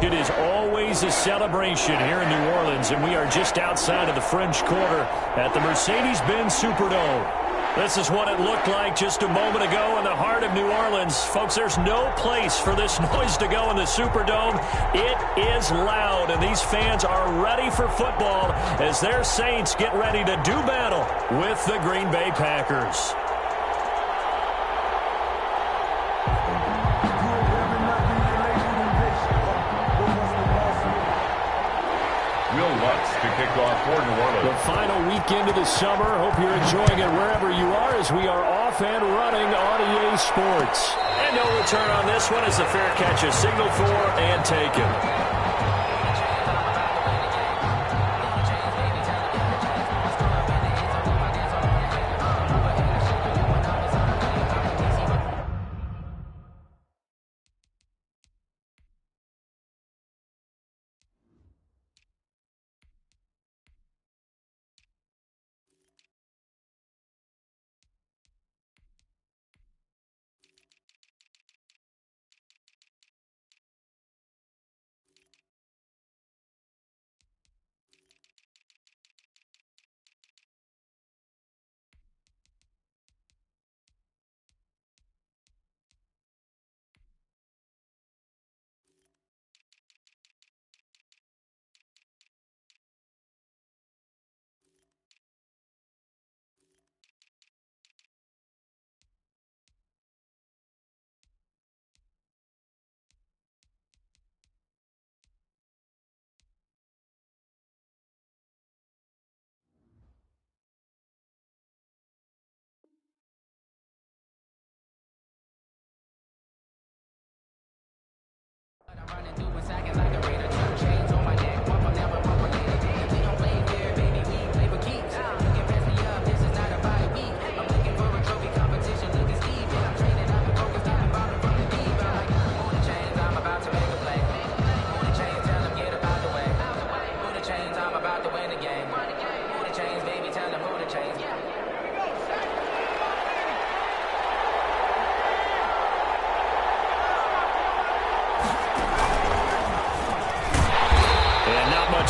It is always a celebration here in New Orleans, and we are just outside of the French Quarter at the Mercedes-Benz Superdome. This is what it looked like just a moment ago in the heart of New Orleans. Folks, there's no place for this noise to go in the Superdome. It is loud, and these fans are ready for football as their Saints get ready to do battle with the Green Bay Packers. To kick off for New Orleans. The final weekend of the summer. Hope you're enjoying it wherever you are as we are off and running on EA Sports. And no return on this one as the fair catch is signaled for and taken.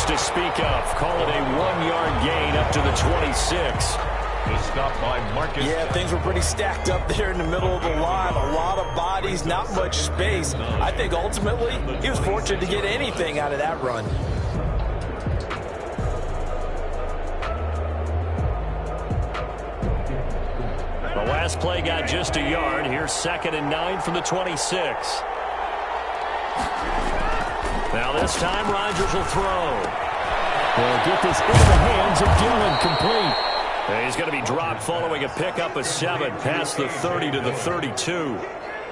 To speak of. Call it a 1-yard gain up to the 26. The stop by Marcus. Yeah, things were pretty stacked up there in the middle of the line. A lot of bodies, not much space. I think ultimately he was fortunate to get anything out of that run. The last play got just a yard. Here's 2nd and 9 from the 26. Now this time Rodgers will throw. They'll get this into the hands of Dillon, complete. And he's going to be dropped following a pickup of 7 past the 30 to the 32.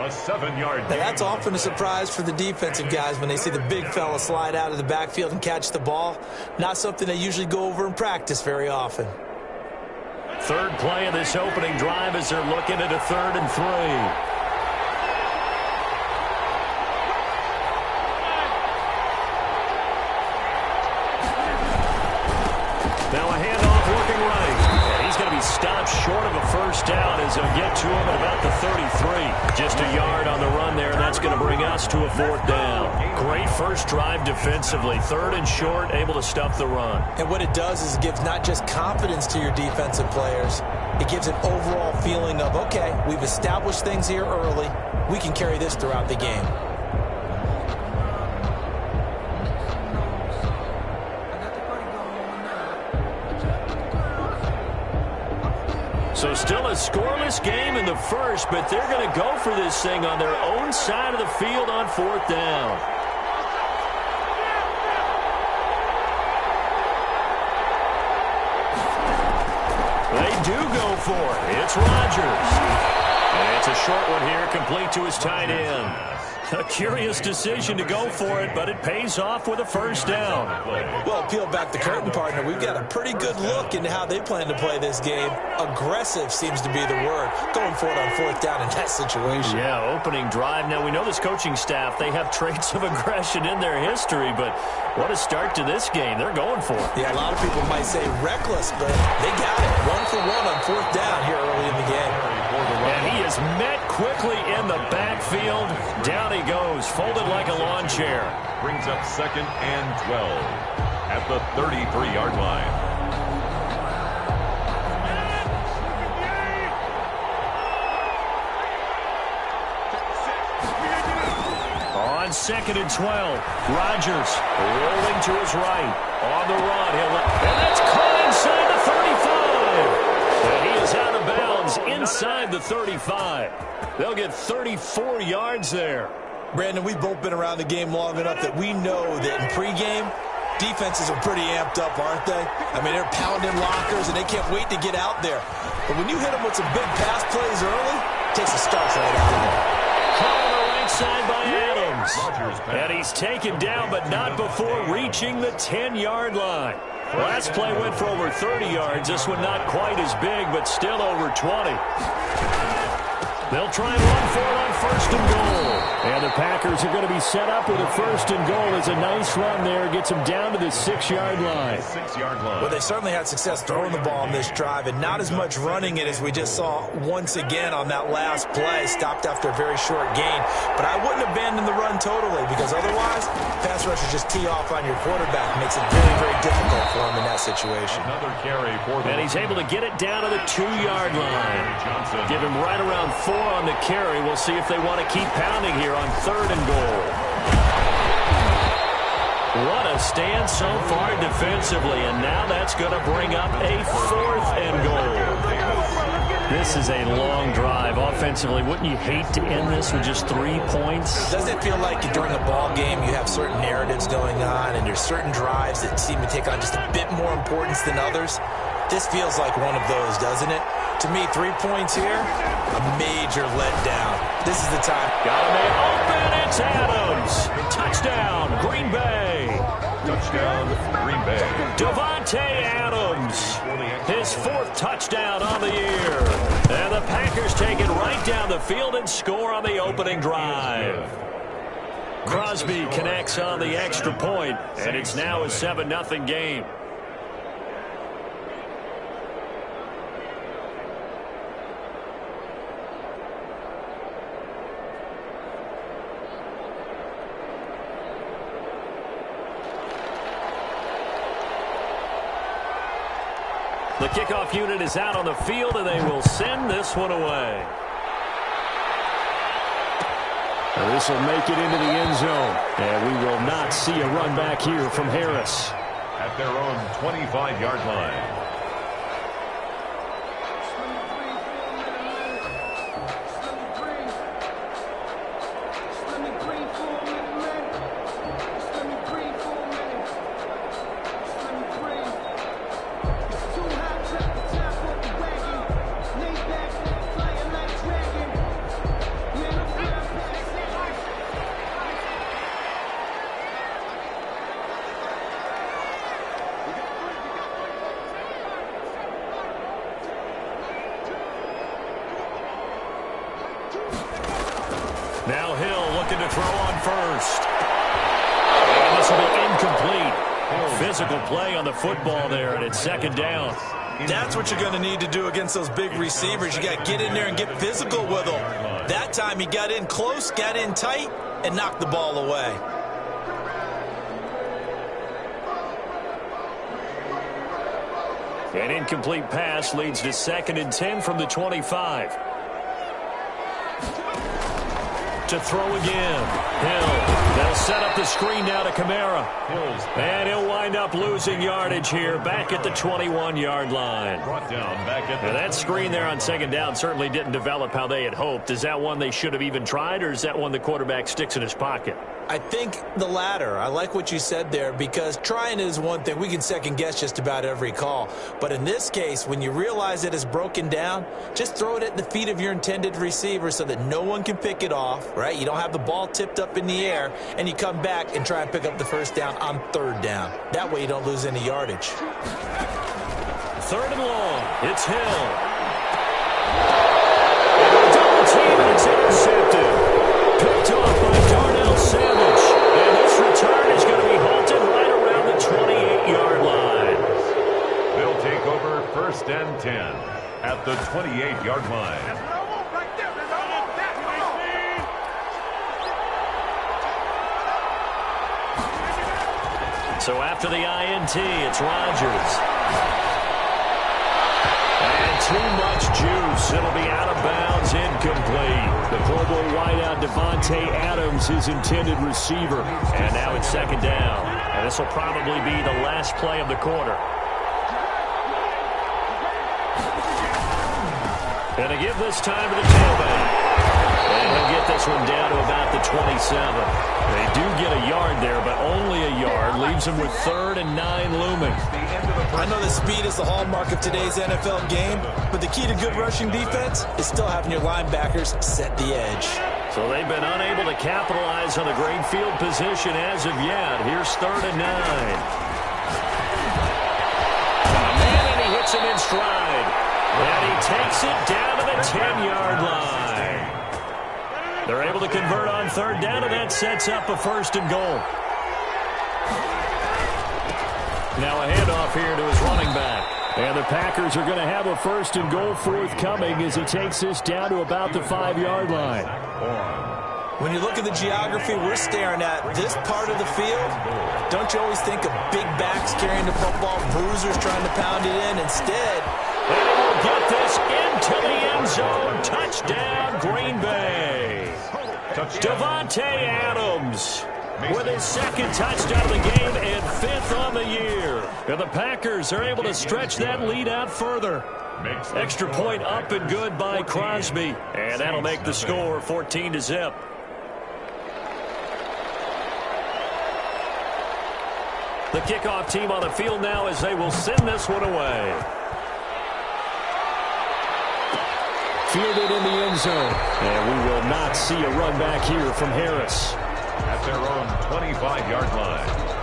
A 7-yard gain. Now that's often a surprise for the defensive guys when they see the big fella slide out of the backfield and catch the ball. Not something they usually go over in practice very often. Third play of this opening drive as they're looking at a 3rd and 3. Now a handoff working right. And he's going to be stopped short of a first down as they'll get to him at about the 33. Just a yard on the run there, and that's going to bring us to a 4th down. Great first drive defensively. 3rd and short, able to stuff the run. And what it does is it gives not just confidence to your defensive players. It gives an overall feeling of, okay, we've established things here early. We can carry this throughout the game. So still a scoreless game in the first, but they're going to go for this thing on their own side of the field on 4th down. They do go for it. It's Rodgers. And it's a short one here, complete to his tight end. A curious decision to go for it, but it pays off with a first down. Well, peel back the curtain, partner. We've got a pretty good look into how they plan to play this game. Aggressive seems to be the word. Going for it on 4th down in that situation. Yeah, opening drive. Now, we know this coaching staff, they have traits of aggression in their history, but what a start to this game. They're going for it. Yeah, a lot of people might say reckless, but they got it. 1 for 1 on 4th down here early in the game. And he is met quickly in the backfield. Down he goes, folded like a lawn chair. Brings up 2nd and 12 at the 33-yard line. On 2nd and 12, Rodgers rolling to his right. On the run, and that's caught inside the 35. And he is out of bounds inside the 35. They'll get 34 yards there. Brandon, we've both been around the game long enough that we know that in pregame, defenses are pretty amped up, aren't they? I mean, they're pounding lockers, and they can't wait to get out there. But when you hit them with some big pass plays early, it takes the starch right out of them. Caught on the right side by Adams. And he's taken down, but not before reaching the 10-yard line. Last play went for over 30 yards. This one not quite as big, but still over 20. They'll try and run for it on 1st and goal. And the Packers are going to be set up with a 1st and goal. It's a nice run there. Gets them down to the 6-yard line. 6-yard line. Well, they certainly had success throwing the ball on this drive, and not as much running it as we just saw once again on that last play. Stopped after a very short gain. But I wouldn't abandon the run totally, because otherwise, pass rushers just tee off on your quarterback. Makes it very, very difficult for him in that situation. Another carry for them. And he's able to get it down to the 2-yard line. Give him right around 4 on the carry. We'll see if they want to keep pounding here on 3rd and goal. What a stand so far defensively, and now that's going to bring up a 4th and goal. This is a long drive offensively. Wouldn't you hate to end this with just 3 points? Doesn't it feel like during a ball game you have certain narratives going on, and there's certain drives that seem to take on just a bit more importance than others? This feels like one of those, doesn't it? To me, 3 points here, a major letdown. This is the time. Got a man open. It's Adams. Touchdown, Green Bay. Touchdown, Green Bay. Devontae Adams. His 4th touchdown on the year. And the Packers take it right down the field and score on the opening drive. Crosby connects on the extra point, and it's now a 7-0 game. The kickoff unit is out on the field, and they will send this one away. And this will make it into the end zone. And we will not see a run back here from Harris. At their own 25-yard line. Now Hill looking to throw on first. And this will be incomplete. Physical play on the football there, and it's 2nd down. That's what you're going to need to do against those big receivers. You got to get in there and get physical with them. That time he got in close, got in tight, and knocked the ball away. An incomplete pass leads to 2nd and 10 from the 25. To throw again. Hill. They'll set up the screen now to Kamara. And he'll wind up losing yardage here back at the 21-yard line. Brought down back at Now that screen there on 2nd down certainly didn't develop how they had hoped. Is that one they should have even tried, or is that one the quarterback sticks in his pocket? I think the latter. I like what you said there, because trying is one thing. We can second guess just about every call. But in this case, when you realize it is broken down, just throw it at the feet of your intended receiver so that no one can pick it off, right? You don't have the ball tipped up in the air, and you come back and try and pick up the 1st down on 3rd down. That way you don't lose any yardage. 3rd and long. It's Hill. And a double team, and it's intercepted. Picked off by Darnell Savage. And this return is going to be halted right around the 28-yard line. They'll take over 1st and 10 at the 28-yard line. So after the INT, it's Rodgers. And too much juice. It'll be out of bounds, incomplete. The Pro Bowl wideout Davante Adams, his intended receiver. And now it's second down. And this will probably be the last play of the quarter. And to give this time to the tailback. And he'll get this one down to about the 27. They do get a yard there, but only a yard. Leaves them with 3rd and 9 looming. I know that speed is the hallmark of today's NFL game, but the key to good rushing defense is still having your linebackers set the edge. So they've been unable to capitalize on the great field position as of yet. Here's 3rd and 9. And he hits him in stride. And he takes it down to the 10-yard line. They're able to convert on 3rd down, and that sets up a 1st and goal. Now a handoff here to his running back. And the Packers are going to have a 1st and goal forthcoming as he takes this down to about the 5-yard line. When you look at the geography we're staring at, this part of the field, don't you always think of big backs carrying the football, bruisers trying to pound it in? Instead, they will get this into the end zone. Touchdown, Green Bay. Davante Adams with his 2nd touchdown of the game and 5th on the year. And the Packers are able to stretch that lead out further. Extra point up and good by Crosby. And that'll make the score 14-0. The kickoff team on the field now as they will send this one away. Fielded in the end zone. And we will not see a run back here from Harris. At their own 25-yard line.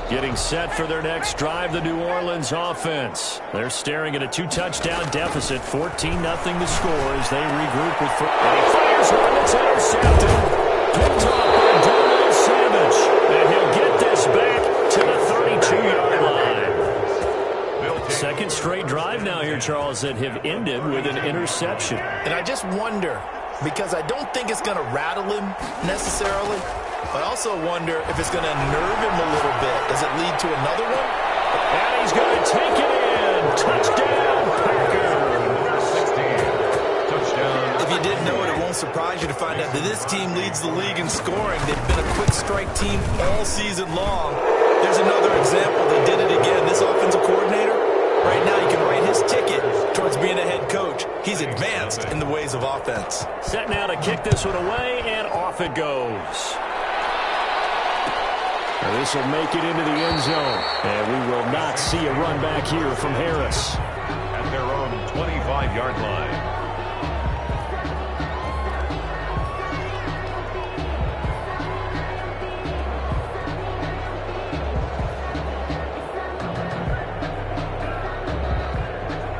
Getting set for their next drive, the New Orleans offense. They're staring at a 2-touchdown deficit, 14-0 to score as they regroup with... And he fires one that's intercepted. Picked off by Darnell Savage. And he'll get this back to the 32-yard line. Second straight drive now here, Charles, that have ended with an interception. And I just wonder, because I don't think it's going to rattle him necessarily, but I also wonder if it's going to unnerve him a little bit. Does it lead to another one? And he's going to take it in. Touchdown, Packers. 16. Touchdown. If you didn't know it, it won't surprise you to find out that this team leads the league in scoring. They've been a quick strike team all season long. There's another example. They did it again. This offensive coordinator, right now you can write his ticket towards being a head coach. He's advanced in the ways of offense. Set now to kick this one away, and off it goes. This will make it into the end zone. And we will not see a run back here from Harris. At their own 25-yard line.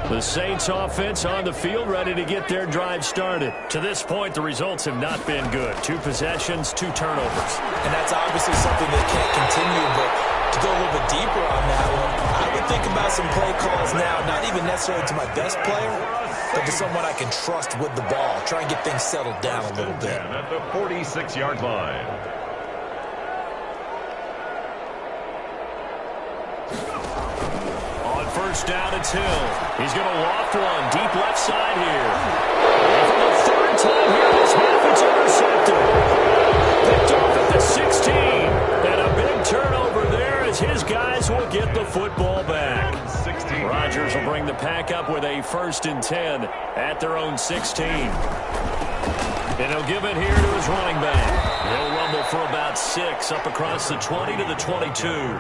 The Saints offense on the field, ready to get their drive started. To this point, the results have not been good. 2 possessions, 2 turnovers. And that's obviously something that can't continue, but to go a little bit deeper on that one, I would think about some play calls now, not even necessarily to my best player, but to someone I can trust with the ball. Try and get things settled down a little bit. At the 46-yard line. First down, it's Hill. He's going to loft one deep left side here. And for the 3rd time here this half, it's intercepted. Picked off at the 16. And a big turnover there as his guys will get the football back. Rodgers will bring the pack up with a 1st and 10 at their own 16. And he'll give it here to his running back. He'll rumble for about 6 up across the 20 to the 22.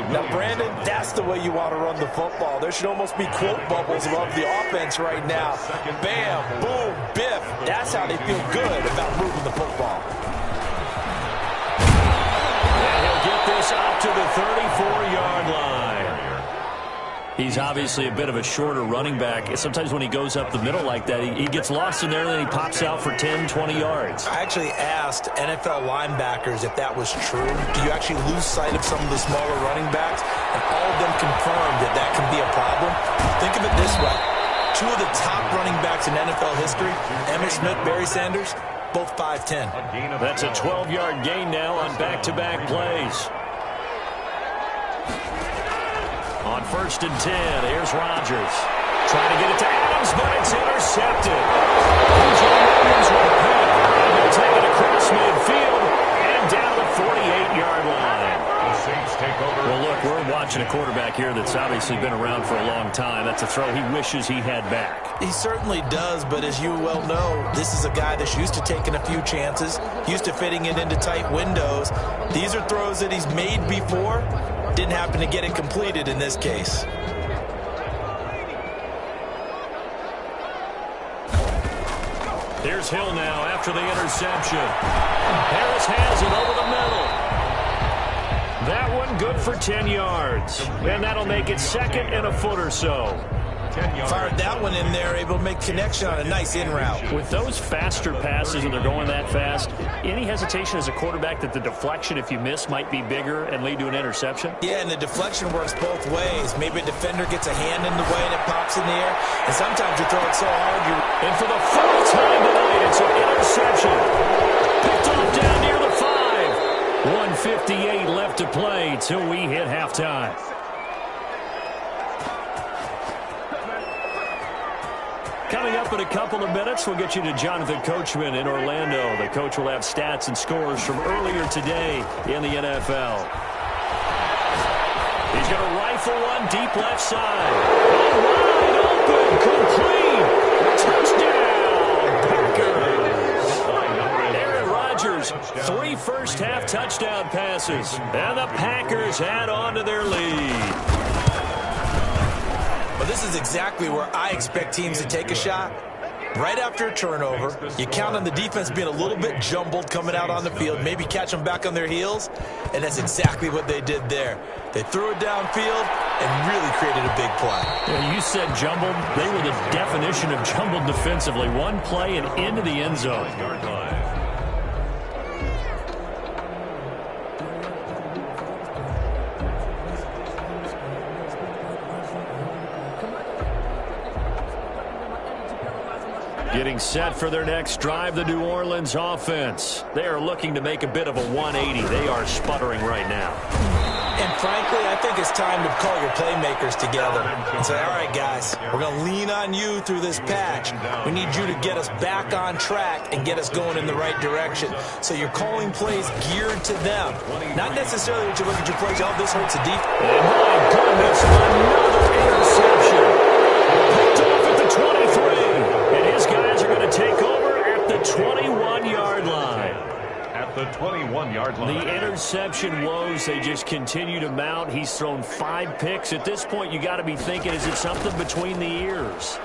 Now, Brandon, that's the way you want to run the football. There should almost be quote bubbles above the offense right now. Bam, boom, biff. That's how they feel good about moving the football. And he'll get this up to the 34-yard line. He's obviously a bit of a shorter running back. Sometimes when he goes up the middle like that, he gets lost in there, and then he pops out for 10, 20 yards. I actually asked NFL linebackers if that was true. Do you actually lose sight of some of the smaller running backs? And all of them confirmed that that can be a problem. Think of it this way. Two of the top running backs in NFL history, Emmitt Smith, Barry Sanders, both 5'10". That's a 12-yard gain now on back-to-back plays. On 1st and 10, here's Rodgers. Trying to get it to Adams, but it's intercepted. A.J. Williams with a pick. And they'll take it across midfield and down the 48-yard line. The Saints take over. Well, look, we're watching a quarterback here that's obviously been around for a long time. That's a throw he wishes he had back. He certainly does, but as you well know, this is a guy that's used to taking a few chances, used to fitting it into tight windows. These are throws that he's made before. Didn't happen to get it completed in this case. Here's Hill now after the interception. Harris has it over the middle. That one good for 10 yards. And that'll make it 2nd and a foot or so. Fired that one in there, able to make connection on a nice in route. With those faster passes and they're going that fast, any hesitation as a quarterback that the deflection, if you miss, might be bigger and lead to an interception? Yeah, and the deflection works both ways. Maybe a defender gets a hand in the way and it pops in the air. And sometimes you throw it so hard, and for the 4th time tonight, it's an interception. Picked off down near the 5. 1:58 left to play till we hit halftime. Coming up in a couple of minutes, we'll get you to Jonathan Coachman in Orlando. The coach will have stats and scores from earlier today in the NFL. He's going to rifle one deep left side. Wide open, complete. Touchdown, Packers. Aaron Rodgers, 3 first-half touchdown passes. And the Packers add on to their lead. Well, this is exactly where I expect teams to take a shot. Right after a turnover, you count on the defense being a little bit jumbled coming out on the field, maybe catch them back on their heels, and that's exactly what they did there. They threw it downfield and really created a big play. Yeah, you said jumbled. They were the definition of jumbled defensively. One play and into the end zone. Getting set for their next drive, the New Orleans offense. They are looking to make a bit of a 180. They are sputtering right now. And frankly, I think it's time to call your playmakers together and say, all right, guys, we're going to lean on you through this patch. We need you to get us back on track and get us going in the right direction. So you're calling plays geared to them. Not necessarily that you look at your plays, oh, this hurts the defense. And my goodness, another interception. Picked off at the 23. And his guys are going to take over at the 21-yard line. At the 21-yard line. The interception woes, they just continue to mount. He's thrown 5 picks. At this point, you got to be thinking, is it something between the ears?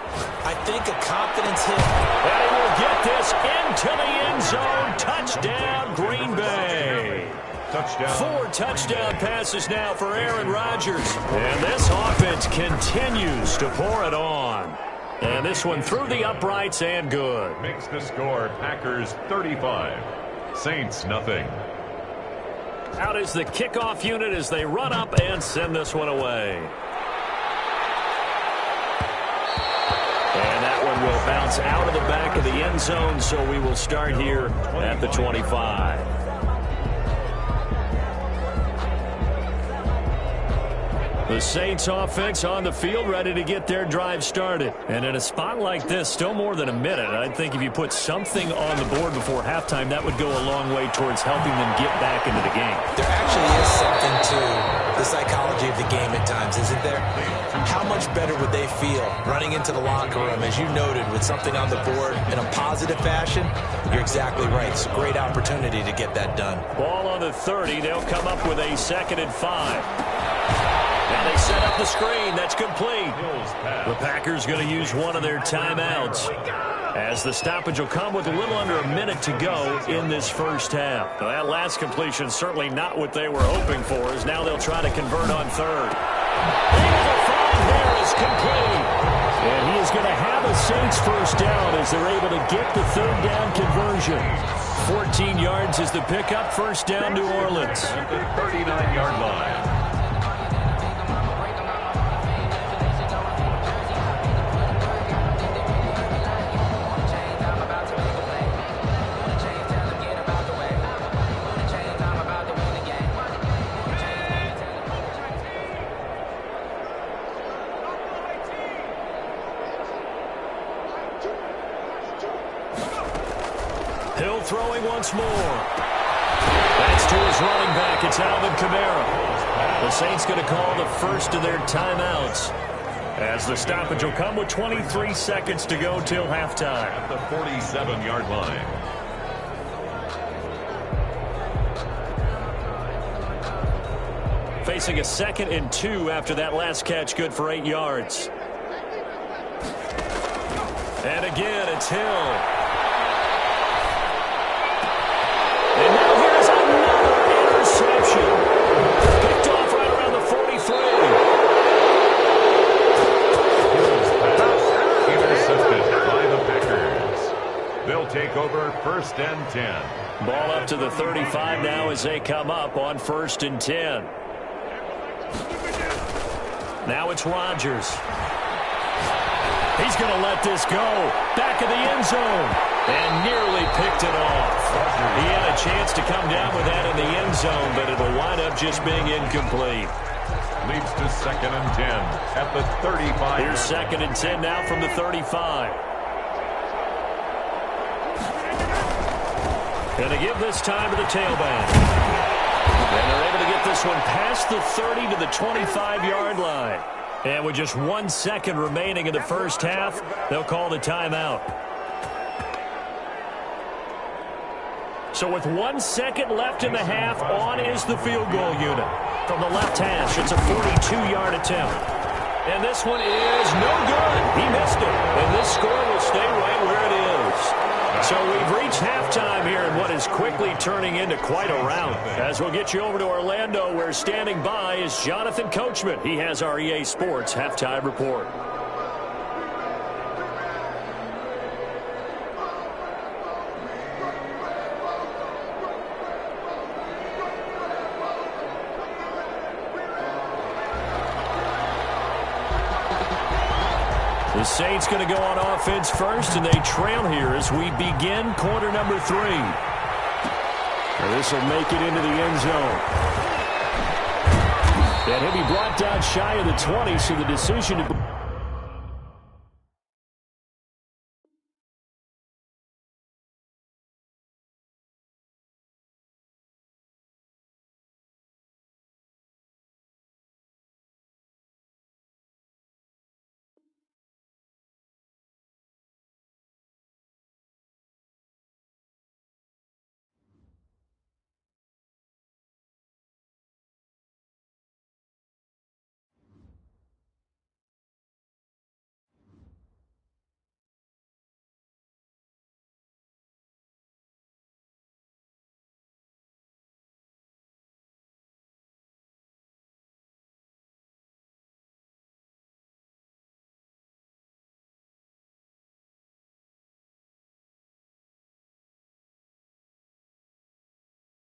I think a confidence hit. And he will get this into the end zone. Touchdown, Green Bay. Touchdown. 4 touchdown passes now for Aaron Rodgers. And this offense continues to pour it on. And this one through the uprights and good. Makes the score Packers 35. Saints nothing. Out is the kickoff unit as they run up and send this one away. And that one will bounce out of the back of the end zone, so we will start here at the 25. The Saints offense on the field ready to get their drive started. And in a spot like this, still more than a minute, I think if you put something on the board before halftime, that would go a long way towards helping them get back into the game. There actually is something to the psychology of the game at times, isn't there? How much better would they feel running into the locker room, as you noted, with something on the board in a positive fashion? You're exactly right. It's a great opportunity to get that done. Ball on the 30. They'll come up with a 2nd and 5. Now they set up the screen. That's complete. The Packers going to use one of their timeouts, as the stoppage will come with a little under a minute to go in this first half. Now, that last completion certainly not what they were hoping for, as now they'll try to convert on 3rd. Able to find drive there is complete. And he is going to have a Saints first down as they're able to get the third down conversion. 14 yards is the pickup, first down New Orleans. At the 39-yard line. Hill throwing once more. That's to his running back. It's Alvin Kamara. The Saints going to call the first of their timeouts, as the stoppage will come with 23 seconds to go till halftime. At the 47-yard line. Facing a 2nd and 2 after that last catch, good for 8 yards. And again, it's Hill. And now here's another interception. Picked off right around the 43. Intercepted by the Packers. They'll take over 1st and 10. Ball up to the 35 now as they come up on 1st and 10. Now it's Rodgers. He's going to let this go. Back of the end zone. And nearly picked it off. He had a chance to come down with that in the end zone, but it'll wind up just being incomplete. Leads to 2nd and 10 at the 35. Here's 2nd and 10 now from the 35. Going to give this time to the tailback. And they're able to get this one past the 30 to the 25-yard line. And with just 1 second remaining in the first half, they'll call the timeout. So with 1 second left in the half, on is the field goal unit. From the left hash, it's a 42-yard attempt. And this one is no good. He missed it. And this score will stay right where it is. So we've reached halftime here in what is quickly turning into quite a rout. As we'll get you over to Orlando, where standing by is Jonathan Coachman. He has our EA Sports halftime report. The Saints going to go on offense first, and they trail here as we begin quarter number 3. This will make it into the end zone. And he'll be brought down shy of the 20, so the decision to